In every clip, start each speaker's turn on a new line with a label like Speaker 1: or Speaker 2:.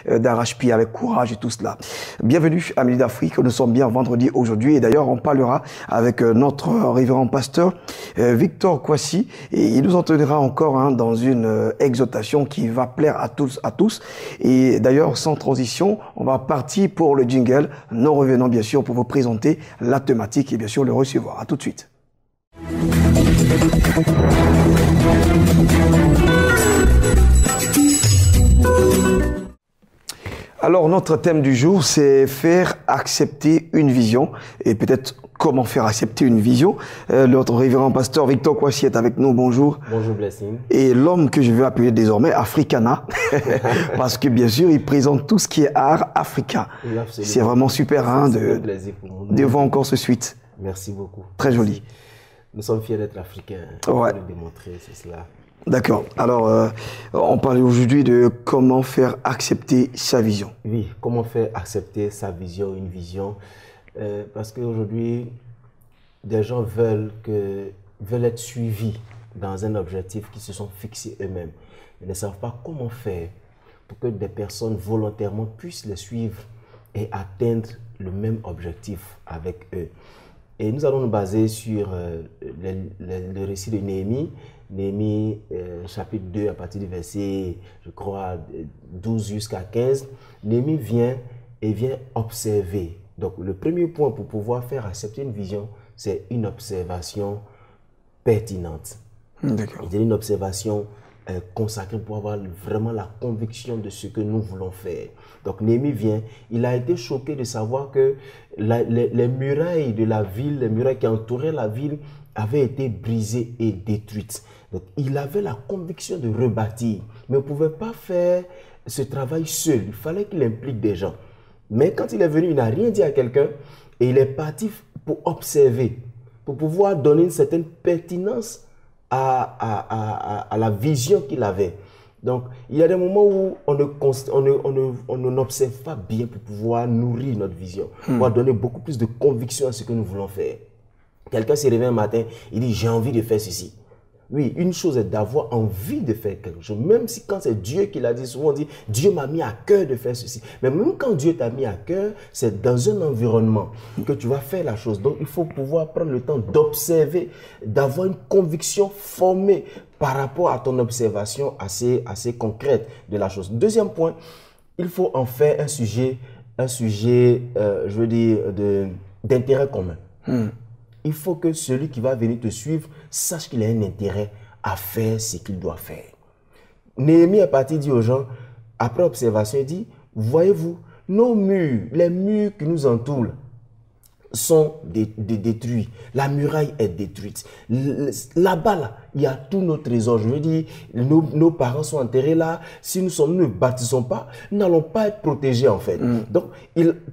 Speaker 1: d'arrache-pied avec courage et tout cela. Bienvenue à Midi d'Afrique, nous sommes bien vendredi aujourd'hui et d'ailleurs on parlera avec notre révérend pasteur Victor Kwasi et il nous entraînera encore dans une exhortation qui va plaire à tous. Et d'ailleurs sans transition, on va partir pour le jingle. Nous revenons bien sûr pour vous présenter la thématique et bien sûr le recevoir. À tout de suite. Alors, notre thème du jour, c'est faire accepter une vision et peut-être comment faire accepter une vision. Notre révérend pasteur Victor Kwasi est avec nous. Bonjour.
Speaker 2: Bonjour Blessing.
Speaker 1: Et l'homme que je vais appeler désormais Africana, parce que bien sûr, il présente tout ce qui est art africain. C'est vraiment super de voir encore ce suite.
Speaker 2: Merci beaucoup.
Speaker 1: Très joli.
Speaker 2: Nous sommes fiers d'être africains.
Speaker 1: Ouais.
Speaker 2: De le démontrer, c'est cela.
Speaker 1: D'accord. Alors, on parle aujourd'hui de comment faire accepter sa vision.
Speaker 2: Oui, comment faire accepter sa vision, une vision. Parce qu'aujourd'hui, des gens veulent être suivis dans un objectif qu'ils se sont fixés eux-mêmes. Ils ne savent pas comment faire pour que des personnes volontairement puissent les suivre et atteindre le même objectif avec eux. Et nous allons nous baser sur le récit de Néhémie. Néhémie, chapitre 2, à partir du verset, je crois, 12 jusqu'à 15. Néhémie vient observer. Donc, le premier point pour pouvoir faire accepter une vision, c'est une observation pertinente.
Speaker 1: D'accord.
Speaker 2: C'est une observation consacrée pour avoir vraiment la conviction de ce que nous voulons faire. Donc, Néhémie vient, il a été choqué de savoir que les murailles de la ville, les murailles qui entouraient la ville, avaient été brisées et détruites. Donc, il avait la conviction de rebâtir, mais il ne pouvait pas faire ce travail seul. Il fallait qu'il implique des gens. Mais quand il est venu, il n'a rien dit à quelqu'un et il est parti pour observer, pour pouvoir donner une certaine pertinence à la vision qu'il avait. Donc, il y a des moments où on n'observe pas bien pour pouvoir nourrir notre vision, pour pouvoir donner beaucoup plus de conviction à ce que nous voulons faire. Quelqu'un se réveille un matin, il dit « j'ai envie de faire ceci ». Oui, une chose est d'avoir envie de faire quelque chose. Même si quand c'est Dieu qui l'a dit, souvent on dit « Dieu m'a mis à cœur de faire ceci ». Mais même quand Dieu t'a mis à cœur, c'est dans un environnement que tu vas faire la chose. Donc, il faut pouvoir prendre le temps d'observer, d'avoir une conviction formée par rapport à ton observation assez concrète de la chose. Deuxième point, il faut en faire un sujet je veux dire, d'intérêt commun. Il faut que celui qui va venir te suivre sache qu'il a un intérêt à faire ce qu'il doit faire. Néhémie est parti dire aux gens, après observation, il dit, voyez-vous, nos murs, les murs qui nous entourent sont détruits. La muraille est détruite. Là-bas, là, il y a tous nos trésors. Je veux dire, nos parents sont enterrés là. Si nous ne bâtissons pas, nous n'allons pas être protégés en fait. Donc,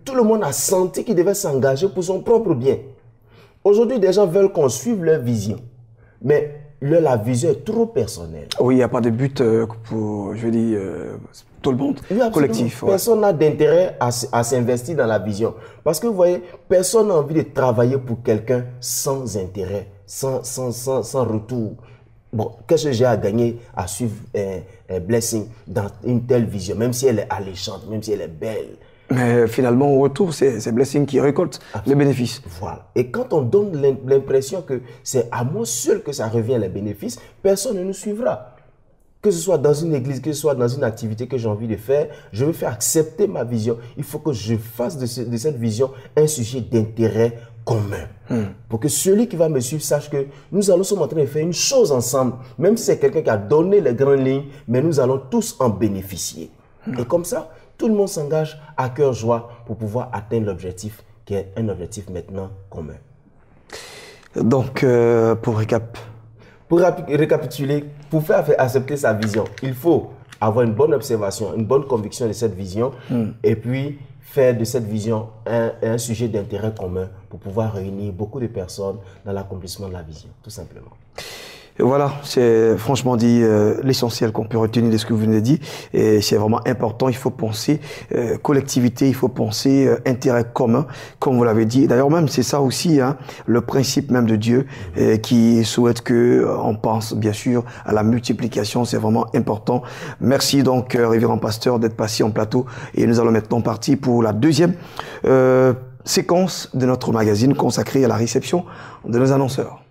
Speaker 2: tout le monde a senti qu'il devait s'engager pour son propre bien. Aujourd'hui, des gens veulent qu'on suive leur vision, mais la vision est trop personnelle.
Speaker 1: Oui, il n'y a pas de but pour, je veux dire, tout le monde,
Speaker 2: oui,
Speaker 1: collectif. Ouais.
Speaker 2: Personne n'a d'intérêt à s'investir dans la vision. Parce que vous voyez, personne n'a envie de travailler pour quelqu'un sans intérêt, sans retour. Bon, qu'est-ce que j'ai à gagner à suivre Blessing dans une telle vision, même si elle est alléchante, même si elle est belle.
Speaker 1: Mais finalement, au retour, c'est Blessing qui récolte les bénéfices.
Speaker 2: Voilà. Et quand on donne l'impression que c'est à moi seul que ça revient les bénéfices, personne ne nous suivra. Que ce soit dans une église, que ce soit dans une activité que j'ai envie de faire, je veux faire accepter ma vision. Il faut que je fasse de cette vision un sujet d'intérêt commun. Pour que celui qui va me suivre sache que nous allons sommes en train de faire une chose ensemble. Même si c'est quelqu'un qui a donné les grandes lignes, mais nous allons tous en bénéficier. Et comme ça, tout le monde s'engage à cœur joie pour pouvoir atteindre l'objectif qui est un objectif maintenant commun.
Speaker 1: Donc, pour
Speaker 2: récapituler, pour faire accepter sa vision, il faut avoir une bonne observation, une bonne conviction de cette vision et puis faire de cette vision un sujet d'intérêt commun pour pouvoir réunir beaucoup de personnes dans l'accomplissement de la vision, tout simplement.
Speaker 1: Et voilà, c'est franchement dit l'essentiel qu'on peut retenir de ce que vous venez de dire. Et c'est vraiment important. Il faut penser collectivité, il faut penser intérêt commun, comme vous l'avez dit. D'ailleurs, même c'est ça aussi, hein, le principe même de Dieu qui souhaite que on pense bien sûr à la multiplication. C'est vraiment important. Merci donc, révérend pasteur, d'être passé en plateau. Et nous allons maintenant partir pour la deuxième séquence de notre magazine consacrée à la réception de nos annonceurs.